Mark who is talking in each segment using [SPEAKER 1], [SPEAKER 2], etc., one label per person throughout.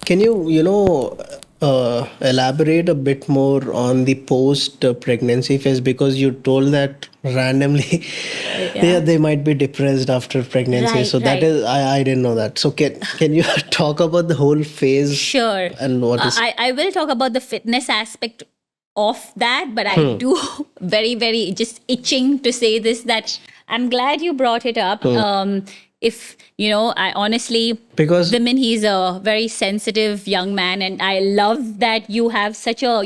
[SPEAKER 1] Can elaborate a bit more on the post-pregnancy phase, because you told that randomly,
[SPEAKER 2] Yeah.
[SPEAKER 1] they might be depressed after pregnancy.
[SPEAKER 2] Right,
[SPEAKER 1] So that
[SPEAKER 2] right.
[SPEAKER 1] is, I didn't know that. So can you talk about the whole phase
[SPEAKER 2] Sure.
[SPEAKER 1] and what is?
[SPEAKER 2] I will talk about the fitness aspect of that, but I do very, very just itching to say this, that I'm glad you brought it up. If, I honestly,
[SPEAKER 1] Because
[SPEAKER 2] women, he's a very sensitive young man, and I love that you have such a,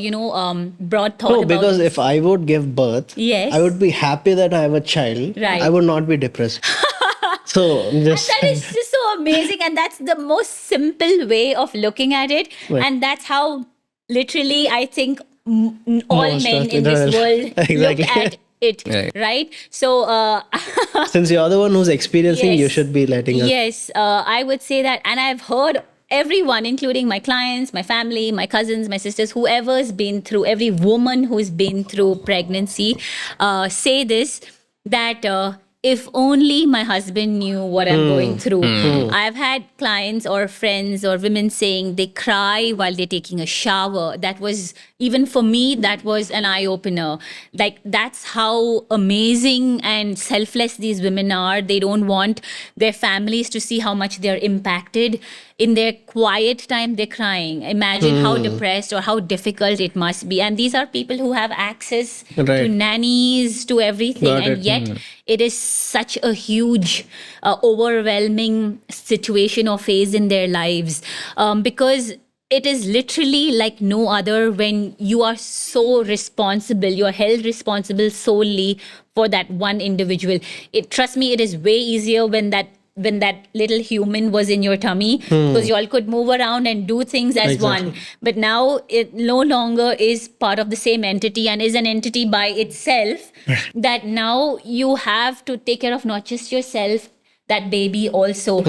[SPEAKER 2] broad thought
[SPEAKER 1] no,
[SPEAKER 2] about
[SPEAKER 1] because
[SPEAKER 2] this.
[SPEAKER 1] if I would give birth,
[SPEAKER 2] Yes.
[SPEAKER 1] I would be happy that I have a child.
[SPEAKER 2] Right.
[SPEAKER 1] I would not be depressed. So just
[SPEAKER 2] That is just so amazing, and that's the most simple way of looking at it.
[SPEAKER 1] Right.
[SPEAKER 2] And that's how literally I think all
[SPEAKER 1] Most
[SPEAKER 2] men
[SPEAKER 1] of
[SPEAKER 2] in
[SPEAKER 1] the
[SPEAKER 2] this
[SPEAKER 1] world.
[SPEAKER 2] world
[SPEAKER 1] Exactly.
[SPEAKER 2] look at it,
[SPEAKER 3] Right.
[SPEAKER 2] right? So
[SPEAKER 1] since you're the one who's experiencing, you
[SPEAKER 2] Yes.
[SPEAKER 1] should be letting us.
[SPEAKER 2] yes, I would say that, and I've heard everyone, including my clients, my family, my cousins, my sisters, whoever's been through, every woman who's been through pregnancy, say this, that if only my husband knew what I'm going through. I've had clients or friends or women saying they cry while they're taking a shower. That was, even for me, that was an eye opener. Like, that's how amazing and selfless these women are. They don't want their families to see how much they're impacted. In their quiet time, they're crying. Imagine how depressed or how difficult it must be. And these are people who have access to
[SPEAKER 1] Right.
[SPEAKER 2] nannies, to everything.
[SPEAKER 1] Got
[SPEAKER 2] And
[SPEAKER 1] it.
[SPEAKER 2] yet, it is such a huge, overwhelming situation or phase in their lives, because it is literally like no other when you are so responsible, you're held responsible solely for that one individual. Trust me, it is way easier when that little human was in your tummy, because you all could move around and do things as
[SPEAKER 1] Exactly.
[SPEAKER 2] one. But now it no longer is part of the same entity and is an entity by itself, that now you have to take care of not just yourself, that baby also.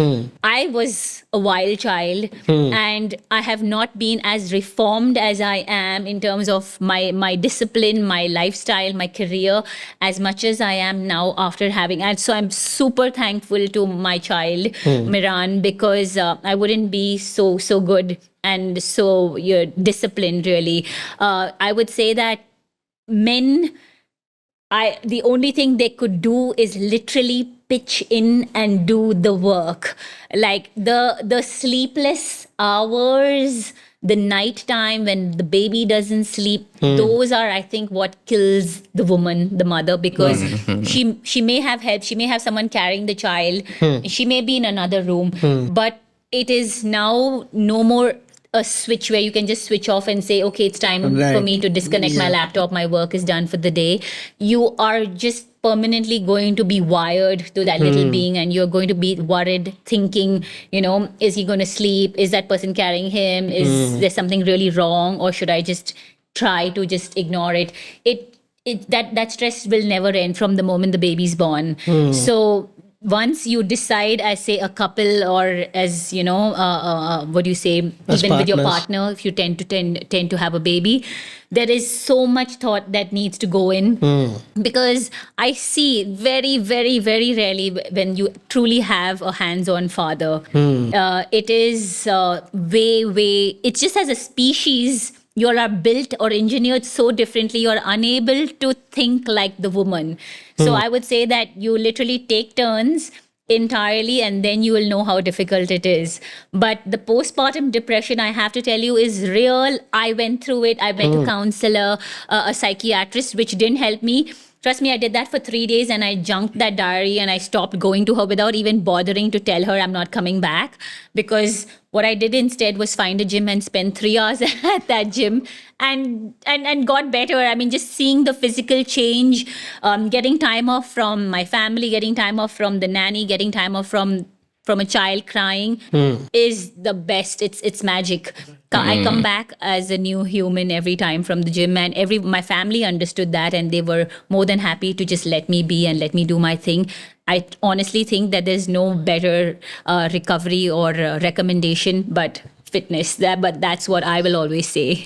[SPEAKER 2] I was a wild child, and I have not been as reformed as I am in terms of my discipline, my lifestyle, my career, as much as I am now after having. And so I'm super thankful to my child, Miran, because I wouldn't be so good and so disciplined, really. I would say that men, the only thing they could do is literally pitch in and do the work. Like the sleepless hours, the night time when the baby doesn't sleep, those are, I think, what kills the woman, the mother, because she may have help, she may have someone carrying the child, she may be in another room, but it is now no more a switch where you can just switch off and say, okay, it's time for
[SPEAKER 1] Right.
[SPEAKER 2] me to disconnect my laptop, my work is done for the day. You are just permanently going to be wired to that little being, and you're going to be worried, thinking, is he going to sleep? Is that person carrying him? Is there something really wrong? Or should I just try to just ignore it? That stress will never end from the moment the baby's born. So once you decide, as say a couple, or as what do you say,
[SPEAKER 1] As
[SPEAKER 2] even with your
[SPEAKER 1] partners.
[SPEAKER 2] partner, if you tend to have a baby, there is so much thought that needs to go in, because I see very, very, very rarely when you truly have a hands-on father. It is way, it's just, as a species, you are built or engineered so differently, you're unable to think like the woman. So I would say that you literally take turns entirely, and then you will know how difficult it is. But the postpartum depression, I have to tell you, is real. I went through it. I went to counselor, a psychiatrist, which didn't help me. Trust me, I did that for 3 days, and I junked that diary, and I stopped going to her without even bothering to tell her I'm not coming back. Because what I did instead was find a gym and spend 3 hours at that gym, and got better. I mean, just seeing the physical change, getting time off from my family, getting time off from the nanny, getting time off from a child crying is the best. It's magic. I come back as a new human every time from the gym, and my family understood that, and they were more than happy to just let me be and let me do my thing. I honestly think that there's no better recovery or recommendation but fitness. But that's what I will always say.